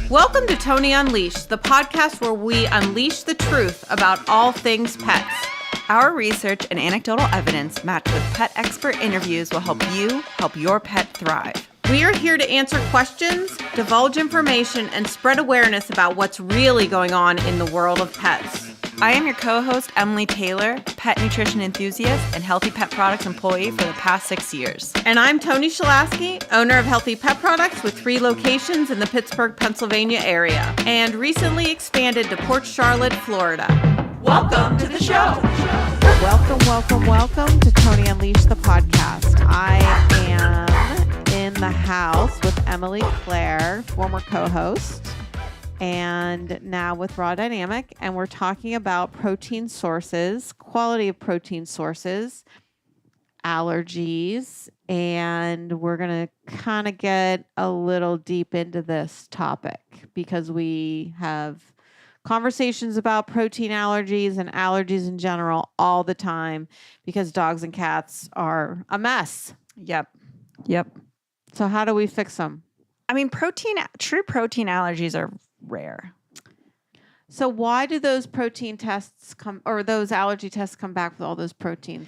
Welcome to Tony Unleashed, the podcast where we unleash the truth about all things pets. Our research and anecdotal evidence matched with pet expert interviews will help you help your pet thrive. We are here to answer questions, divulge information, and spread awareness about what's really going on in the world of pets. I am your co-host, Emily Taylor, pet nutrition enthusiast and Healthy Pet Products employee for the past 6 years. And I'm Tony Shalasky, owner of Healthy Pet Products with 3 locations in the Pittsburgh, Pennsylvania area, and recently expanded to Port Charlotte, Florida. Welcome to the show. Welcome to Tony Unleashed, the podcast. I am in the house with Emily Claire, former co-host, and now with Raw Dynamic, and we're talking about protein sources, quality of protein sources, allergies, and we're going to kind of get a little deep into this topic because we have conversations about protein allergies and allergies in general all the time because dogs and cats are a mess. Yep. So how do we fix them? I mean, true protein allergies are rare. So why do those protein tests those allergy tests come back with all those proteins?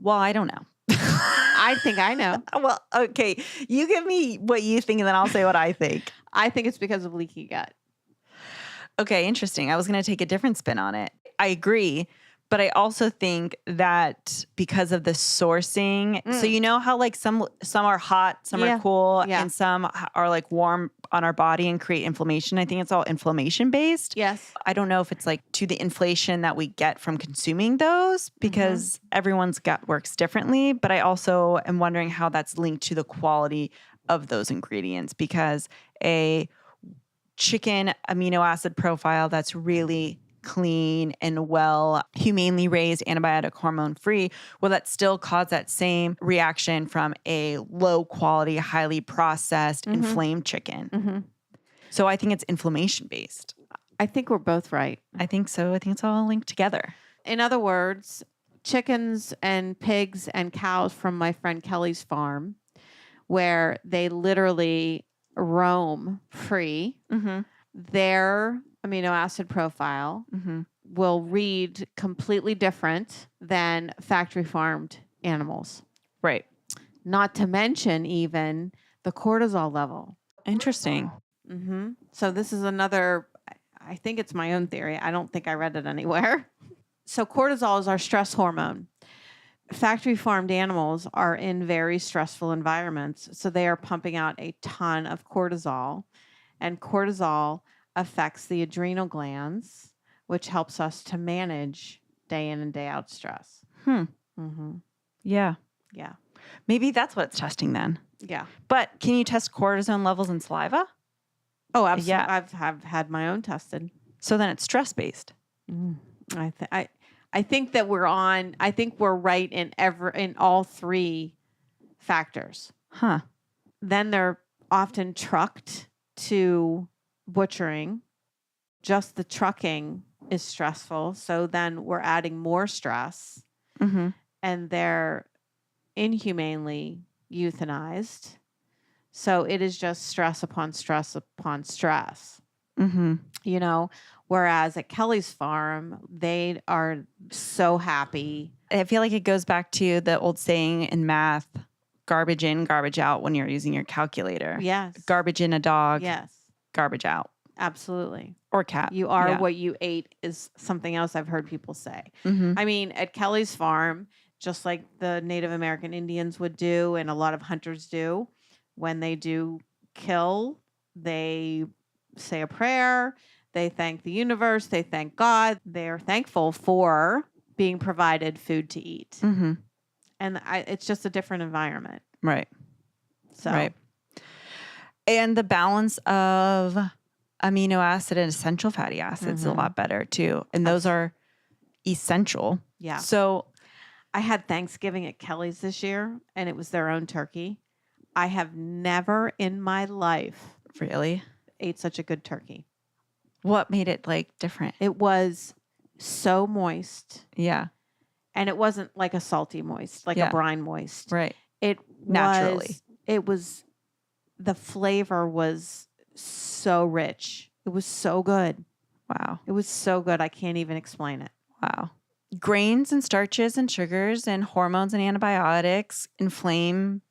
Well, I don't know. I think I know. Well, okay. You give me what you think and then I'll say what I think. I think it's because of leaky gut. Okay, interesting. I was going to take a different spin on it. I agree. But I also think that because of the sourcing, so you know how like some are hot, some are cool, and some are like warm on our body and create inflammation. I think it's all inflammation based. Yes. I don't know if it's like to the inflation that we get from consuming those because everyone's gut works differently. But I also am wondering how that's linked to the quality of those ingredients because a chicken amino acid profile that's really clean and well, humanely raised, antibiotic, hormone free, will that still cause that same reaction from a low quality, highly processed, inflamed chicken? So I think it's inflammation based. I think we're both right. I think so. I think it's all linked together. In other words, chickens and pigs and cows from my friend Kelly's farm, where they literally roam free, their amino acid profile will read completely different than factory farmed animals. Right. Not to mention even the cortisol level. Interesting. So this is another, I think it's my own theory. I don't think I read it anywhere. So cortisol is our stress hormone. Factory farmed animals are in very stressful environments. So they are pumping out a ton of cortisol, and cortisol affects the adrenal glands, which helps us to manage day in and day out stress. Yeah. Yeah. Maybe that's what it's testing then. Yeah. But can you test cortisone levels in saliva? Oh, absolutely. Yeah. I've had my own tested. So then it's stress based. I think that I think we're right in all 3 factors. Then they're often trucked to butchering. Just the trucking is stressful. So then we're adding more stress and they're inhumanely euthanized. So it is just stress upon stress upon stress. You know, whereas at Kelly's farm, they are so happy. I feel like it goes back to the old saying in math, garbage in, garbage out when you're using your calculator. Yes. Garbage in a dog. Yes. Garbage out. Absolutely. Or cat. You are what you ate is something else I've heard people say. I mean, at Kelly's farm, just like the Native American Indians would do and a lot of hunters do, when they do kill, they say a prayer, they thank the universe, they thank God, they're thankful for being provided food to eat. And it's just a different environment. Right. So. Right. And the balance of amino acid and essential fatty acids is a lot better too. And those are essential. Yeah. So I had Thanksgiving at Kelly's this year and it was their own turkey. I have never in my life really ate such a good turkey. What made it like different? It was so moist. Yeah. And it wasn't like a salty moist, like a brine moist. Right. It naturally. The flavor was so rich. It was so good. Wow. It was so good. I can't even explain it. Wow. Grains and starches and sugars and hormones and antibiotics inflame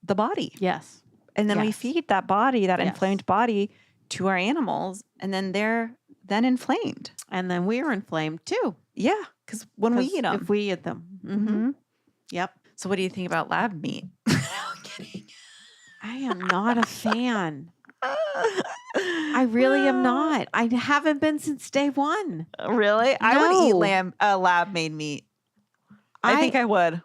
the body. Yes. And then we Yes. feed that body, that Yes. inflamed body, to our animals, and then they're then inflamed. And then we are inflamed too. Yeah, because when we eat them. If we eat them. Mm-hmm. Yep. So what do you think about lab meat? I'm kidding. I am not a fan. I really am not. I haven't been since day one. Really? I would No. eat lab-made meat. I think I would.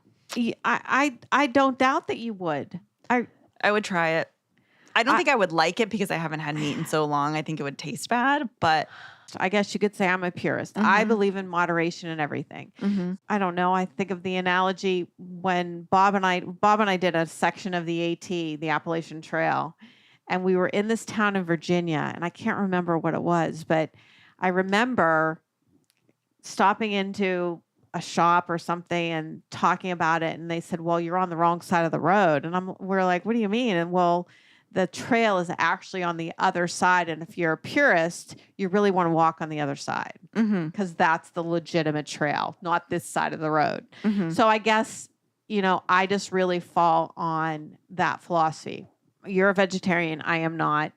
I don't doubt that you would. I would try it. I don't think I would like it because I haven't had meat in so long. I think it would taste bad, but I guess you could say I'm a purist. Mhm. I believe in moderation and everything. I don't know. I think of the analogy when Bob and I did a section of the AT, the Appalachian Trail, and we were in this town in Virginia, and I can't remember what it was, but I remember stopping into a shop or something and talking about it, and they said, "Well, you're on the wrong side of the road." And we're like, "What do you mean?" And well, the trail is actually on the other side, and if you're a purist, you really want to walk on the other side because that's the legitimate trail, not this side of the road. So I guess, I just really fall on that philosophy. You're a vegetarian. I am not,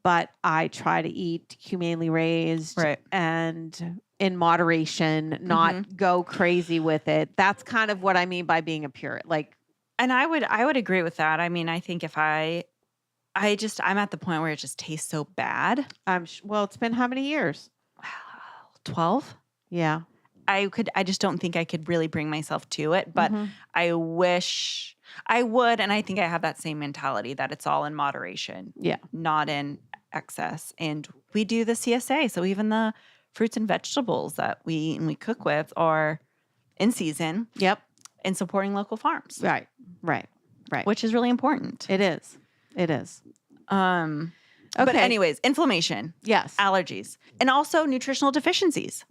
but I try to eat humanely raised Right. and in moderation, not go crazy with it. That's kind of what I mean by being a purist. And I would agree with that. I mean, I think if I'm at the point where it just tastes so bad. Well, it's been how many years? 12? Yeah. I just don't think I could really bring myself to it, but I wish I would. And I think I have that same mentality that it's all in moderation. Yeah. Not in excess. And we do the CSA. So even the fruits and vegetables that we eat and we cook with are in season. Yep. And supporting local farms. Right. Which is really important. It is. But anyways, inflammation. Yes. Allergies. And also nutritional deficiencies.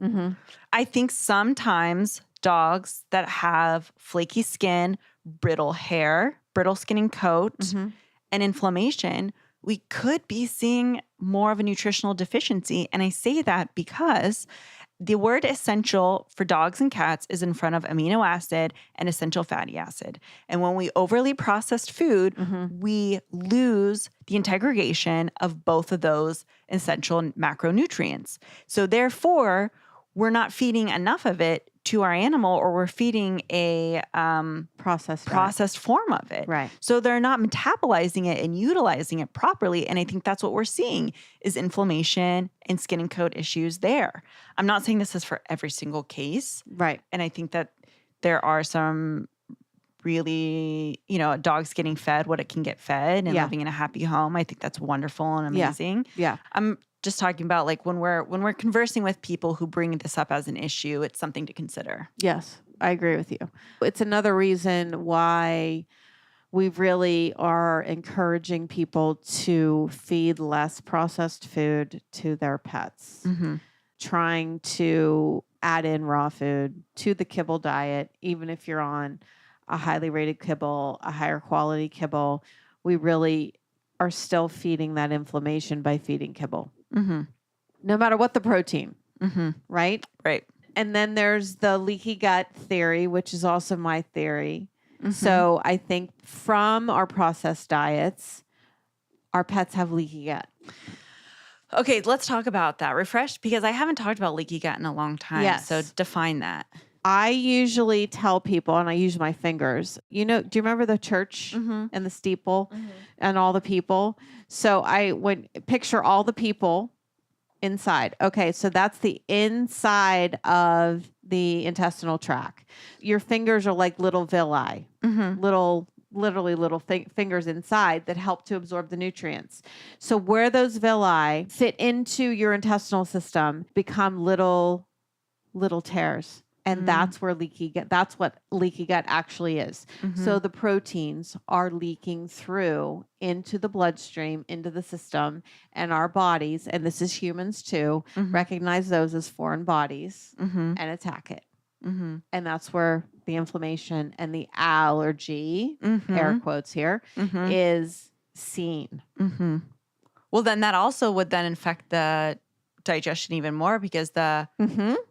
I think sometimes dogs that have flaky skin, brittle hair, brittle skin and coat, and inflammation, we could be seeing more of a nutritional deficiency. And I say that because the word essential for dogs and cats is in front of amino acid and essential fatty acid. And when we overly processed food, we lose the integration of both of those essential macronutrients. So therefore, we're not feeding enough of it to our animal, or we're feeding a processed form of it. Right. So they're not metabolizing it and utilizing it properly. And I think that's what we're seeing is inflammation and skin and coat issues there. I'm not saying this is for every single case. Right. And I think that there are some really, dogs getting fed what it can get fed and living in a happy home. I think that's wonderful and amazing. Yeah. I'm just talking about when we're conversing with people who bring this up as an issue, it's something to consider. Yes, I agree with you. It's another reason why we really are encouraging people to feed less processed food to their pets, trying to add in raw food to the kibble diet, even if you're on a highly rated kibble, a higher quality kibble. We really are still feeding that inflammation by feeding kibble. No matter what the protein, right? Right. And then there's the leaky gut theory, which is also my theory. So I think from our processed diets, our pets have leaky gut. Okay, let's talk about that. Refresh, because I haven't talked about leaky gut in a long time. Yes. So define that. I usually tell people, and I use my fingers, do you remember the church and the steeple and all the people? So I would picture all the people inside. Okay, so that's the inside of the intestinal tract. Your fingers are like little villi, literally little fingers inside that help to absorb the nutrients. So where those villi fit into your intestinal system become little tears. And that's what leaky gut actually is. So the proteins are leaking through into the bloodstream, into the system, and our bodies, and this is humans too, recognize those as foreign bodies and attack it. And that's where the inflammation and the allergy, air quotes here, is seen. Well, then that also would then affect the digestion even more because the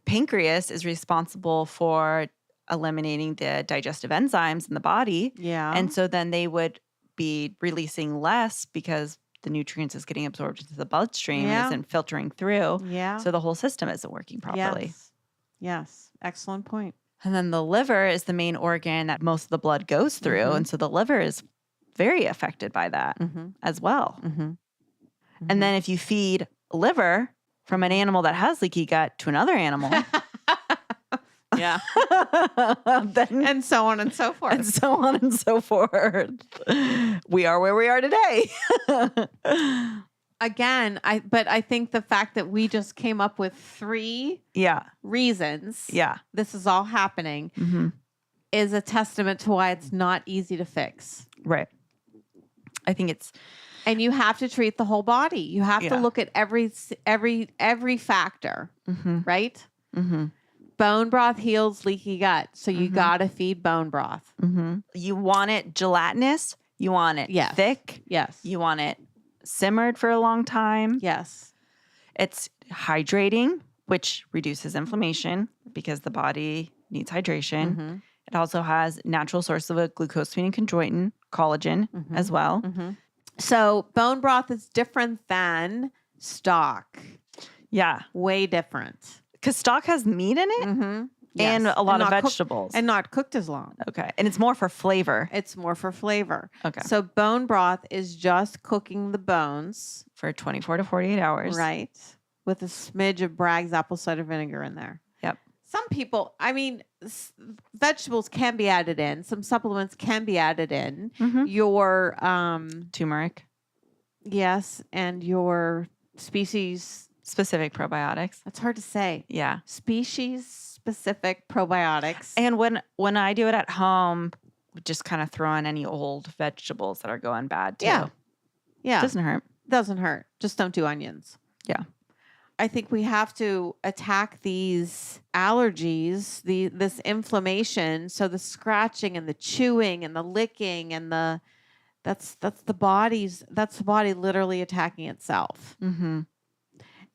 pancreas is responsible for eliminating the digestive enzymes in the body. Yeah. And so then they would be releasing less because the nutrients is getting absorbed into the bloodstream and isn't filtering through. Yeah. So the whole system isn't working properly. Yes. Excellent point. And then the liver is the main organ that most of the blood goes through. And so the liver is very affected by that as well. And then if you feed liver from an animal that has leaky gut to another animal. Yeah. Then, and so on and so forth. And so on and so forth. We are where we are today. Again, I think the fact that we just came up with 3 reasons this is all happening is a testament to why it's not easy to fix. Right. I think it's... And you have to treat the whole body. You have to look at every factor, right? Bone broth heals leaky gut. So you got to feed bone broth. You want it gelatinous. You want it thick. Yes. You want it simmered for a long time. Yes. It's hydrating, which reduces inflammation because the body needs hydration. It also has natural source of a glucosamine chondroitin, collagen as well. So bone broth is different than stock. Yeah. Way different. Because stock has meat in it and a lot of vegetables. And not cooked as long. Okay. And it's more for flavor. It's more for flavor. Okay. So bone broth is just cooking the bones. For 24 to 48 hours. Right. With a smidge of Bragg's apple cider vinegar in there. Yep. Some people, vegetables can be added in. Some supplements can be added in. Your turmeric. Yes. And your species specific probiotics. That's hard to say. Yeah. Species specific probiotics. And when I do it at home, just kind of throw in any old vegetables that are going bad too. Yeah. Yeah. Doesn't hurt. Doesn't hurt. Just don't do onions. Yeah. I think we have to attack these allergies, this inflammation. So the scratching and the chewing and the licking and that's the body literally attacking itself.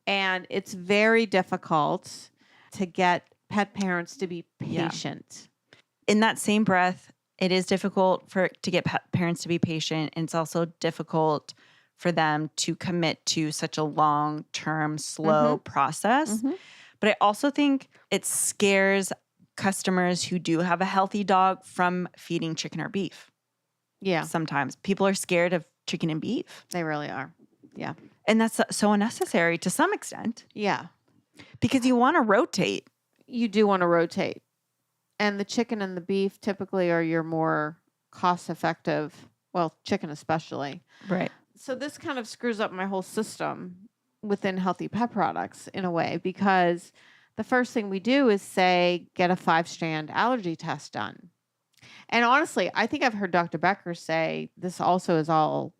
And it's very difficult to get pet parents to be patient. In that same breath, it is difficult to get pet parents to be patient. And it's also difficult for them to commit to such a long-term, slow process. But I also think it scares customers who do have a healthy dog from feeding chicken or beef. Yeah. Sometimes people are scared of chicken and beef. They really are. Yeah. And that's so unnecessary to some extent. Yeah. Because you want to rotate. You do want to rotate. And the chicken and the beef typically are your more cost-effective, well, chicken especially. Right. So this kind of screws up my whole system within healthy pet products in a way, because the first thing we do is say, get a 5-strand allergy test done. And honestly, I think I've heard Dr. Becker say this also is all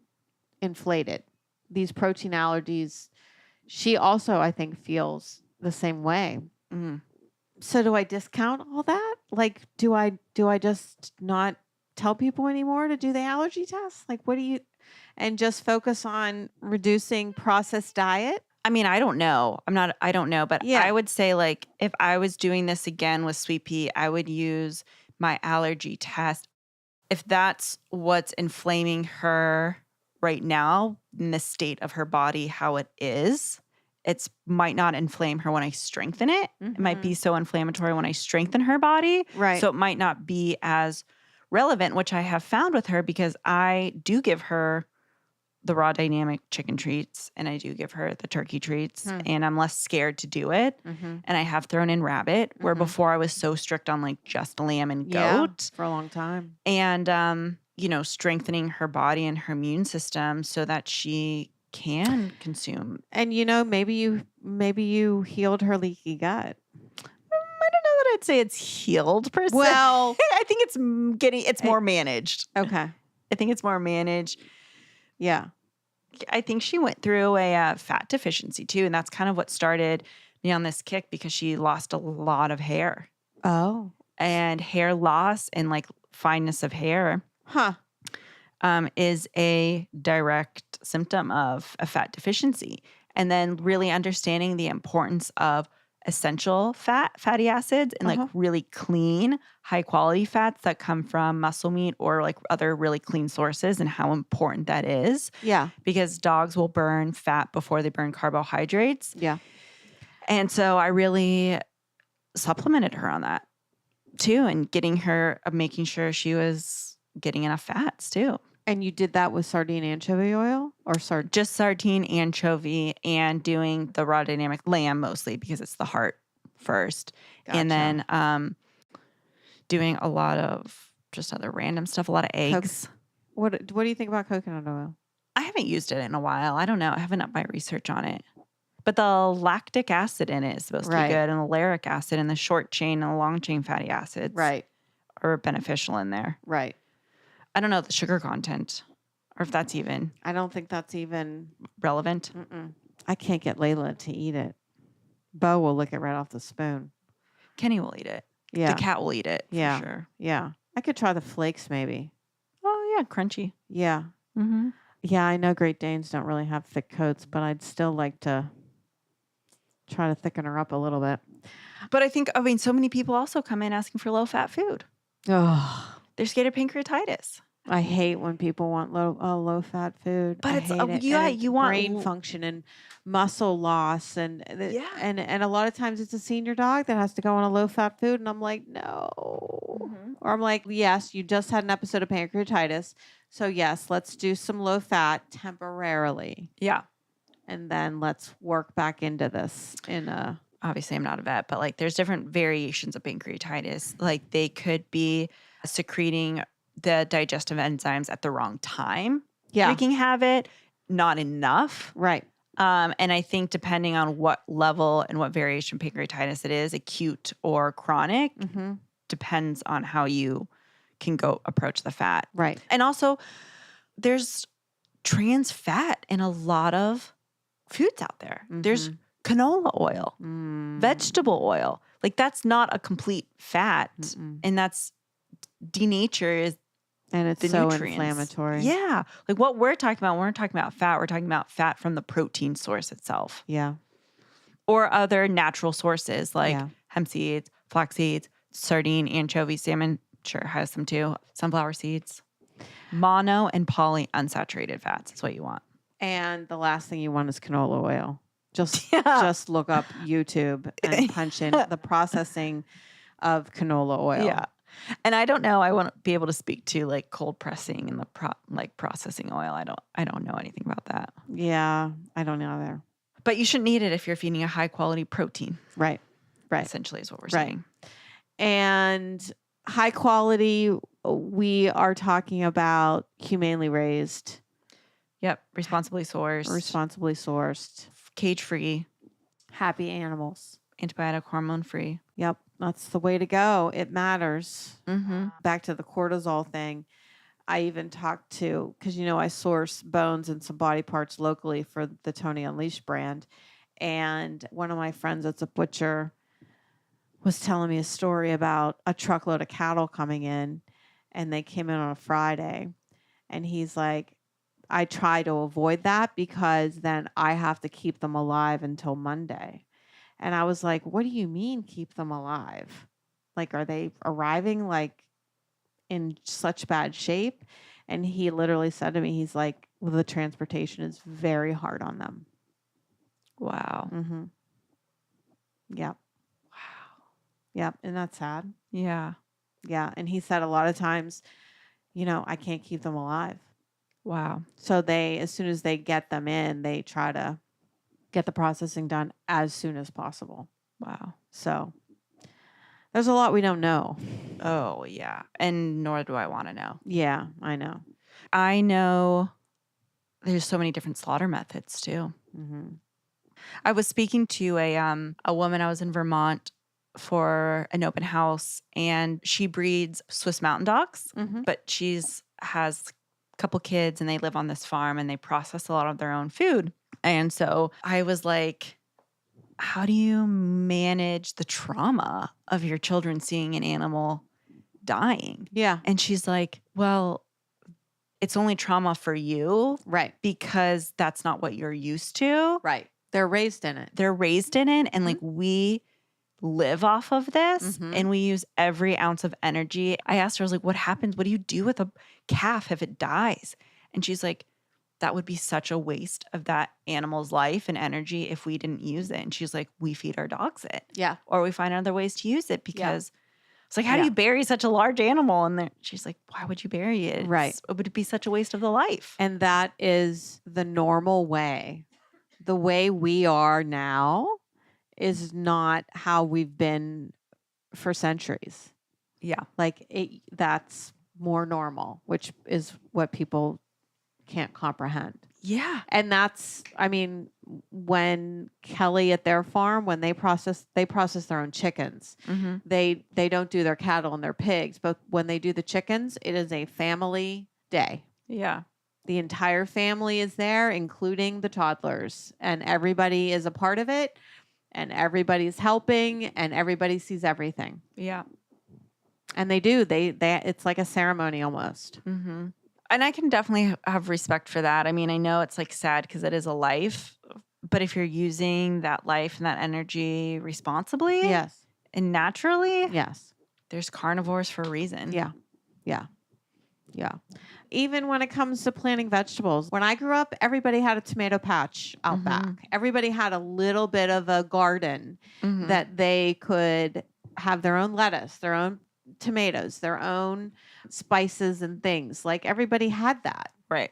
inflated. These protein allergies, she also, I think, feels the same way. So do I discount all that? Like, do I just not tell people anymore to do the allergy test? Like, and just focus on reducing processed diet? I mean, I don't know. I don't know. But I would say, like, if I was doing this again with Sweet Pea, I would use my allergy test. If that's what's inflaming her right now in the state of her body, how it is, it might not inflame her when I strengthen it. It might be so inflammatory when I strengthen her body. Right. So it might not be as relevant, which I have found with her, because I do give her the raw dynamic chicken treats and I do give her the turkey treats and I'm less scared to do it. And I have thrown in rabbit where before I was so strict on like just lamb and goat for a long time. And, strengthening her body and her immune system so that she can consume. And, maybe you healed her leaky gut. I don't know that I'd say it's healed per se. Well, I think it's more managed. Okay. I think it's more managed. Yeah. I think she went through a fat deficiency too. And that's kind of what started me on this kick, because she lost a lot of hair. Oh. And hair loss and like fineness of hair is a direct symptom of a fat deficiency. And then really understanding the importance of essential fatty acids and like really clean, high quality fats that come from muscle meat or like other really clean sources and how important that is. Yeah. Because dogs will burn fat before they burn carbohydrates. Yeah. And so I really supplemented her on that too and making sure she was getting enough fats too. And you did that with sardine anchovy oil or just sardine, anchovy, and doing the raw dynamic lamb mostly because it's the heart first. Gotcha. And then doing a lot of just other random stuff, a lot of eggs. What do you think about coconut oil? I haven't used it in a while. I don't know. I haven't done my research on it. But the lactic acid in it is supposed to be good, and the lauric acid and the short chain and the long chain fatty acids are beneficial in there. Right. I don't know the sugar content or if that's even. I don't think that's even relevant. I can't get Layla to eat it. Bo will lick it right off the spoon. Kenny will eat it. Yeah. The cat will eat it for sure. Yeah. I could try the flakes maybe. Oh, yeah. Crunchy. Yeah. Mm-hmm. Yeah, I know Great Danes don't really have thick coats, but I'd still like to try to thicken her up a little bit. But I mean, so many people also come in asking for low-fat food. Oh, they're scared of pancreatitis. I hate when people want low-fat food. But you want brain function and muscle loss and a lot of times it's a senior dog that has to go on a low-fat food, and I'm like, no. Or I'm like, yes, you just had an episode of pancreatitis, so yes, let's do some low-fat temporarily. Yeah. And then let's work back into this obviously I'm not a vet, but like there's different variations of pancreatitis. Like they could be secreting the digestive enzymes at the wrong time. Yeah. Wreaking havoc, not enough. Right. And I think depending on what level and what variation of pancreatitis it is, acute or chronic, depends on how you can go approach the fat. Right. And also there's trans fat in a lot of foods out there. There's canola oil, vegetable oil. Like that's not a complete fat, and that's denatures and it's the so nutrients. Inflammatory. Yeah, like what we're talking about. When we're talking about fat. We're talking about fat from the protein source itself. Yeah, or other natural sources like hemp seeds, flax seeds, sardine, anchovy, salmon. Sure, has some too. Sunflower seeds, mono and polyunsaturated fats is what you want. And the last thing you want is canola oil. Just look up YouTube and punch in the processing of canola oil. Yeah. And I don't know. I won't be able to speak to like cold pressing and the processing oil. I don't know anything about that. Yeah, I don't know either. But you shouldn't eat it if you're feeding a high quality protein. Right. Essentially is what we're saying. And high quality, we are talking about humanely raised. Yep. Responsibly sourced. Cage-free. Happy animals. Antibiotic, hormone-free. Yep. That's the way to go. It matters. Mm-hmm. Back to the cortisol thing. I even talked to, because, I source bones and some body parts locally for the Tony Unleashed brand. And one of my friends that's a butcher was telling me a story about a truckload of cattle coming in, and they came in on a Friday. And he's like, I try to avoid that because then I have to keep them alive until Monday. And I was like, what do you mean keep them alive? Like, are they arriving like in such bad shape? And he literally said to me, he's like, well, the transportation is very hard on them. Wow. Mm-hmm. Yep. Wow. Yep. And that's sad. Yeah. Yeah. And he said a lot of times, I can't keep them alive. Wow. So as soon as they get them in, they try to get the processing done as soon as possible. Wow. So there's a lot we don't know. Oh, yeah. And nor do I want to know. Yeah, I know. I know there's so many different slaughter methods too. Mm-hmm. I was speaking to a woman. I was in Vermont for an open house, and she breeds Swiss Mountain Dogs, but has couple kids and they live on this farm and they process a lot of their own food. And so I was like, how do you manage the trauma of your children seeing an animal dying? Yeah. And she's like, well, it's only trauma for you Right. because that's not what you're used to. Right. They're raised in it. They're raised in it. And like we live off of this and we use every ounce of energy. I asked her, I was like, what happens? What do you do with a calf if it dies? And she's like, that would be such a waste of that animal's life and energy if we didn't use it. And she's like, we feed our dogs it. Yeah. Or we find other ways to use it because it's like, how do Yeah. you bury such a large animal? And she's like, why would you bury it? Right. It would be such a waste of the life. And that is the normal way. The way we are now is not how we've been for centuries. Yeah. Like that's more normal, which is what people can't comprehend. Yeah. And that's, I mean, when Kelly at their farm, when they process their own chickens. They don't do their cattle and their pigs, but when they do the chickens, it is a family day. Yeah. The entire family is there, including the toddlers, and everybody is a part of it, and everybody's helping, and everybody sees everything. Yeah. And they do. They it's like a ceremony almost. And I can definitely have respect for that. I mean, I know it's like sad because it is a life, but if you're using that life and that energy responsibly Yes. and naturally, Yes. there's carnivores for a reason. Yeah. Yeah. Yeah. Even when it comes to planting vegetables, when I grew up, everybody had a tomato patch out back. Everybody had a little bit of a garden that they could have their own lettuce, their own tomatoes, their own spices and things. Like everybody had that. Right.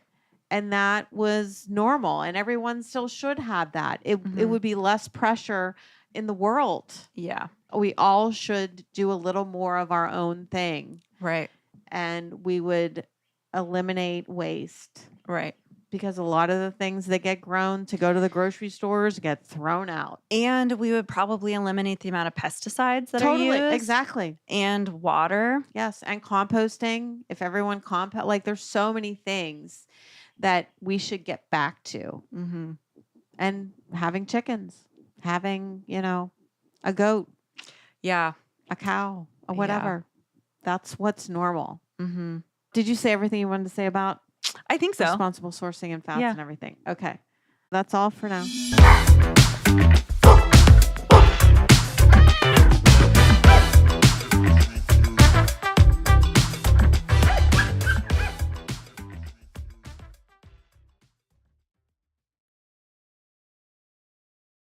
And that was normal. And everyone still should have that. It would be less pressure in the world. Yeah. We all should do a little more of our own thing. Right. And we would eliminate waste. Right. Because a lot of the things that get grown to go to the grocery stores get thrown out. And we would probably eliminate the amount of pesticides that are used. Exactly. And water. Yes. And composting. If everyone like there's so many things that we should get back to. And having chickens, having, a goat. Yeah. A cow, or whatever. That's what's normal. Did you say everything you wanted to say about I think so. responsible sourcing and fats and everything? Okay. That's all for now.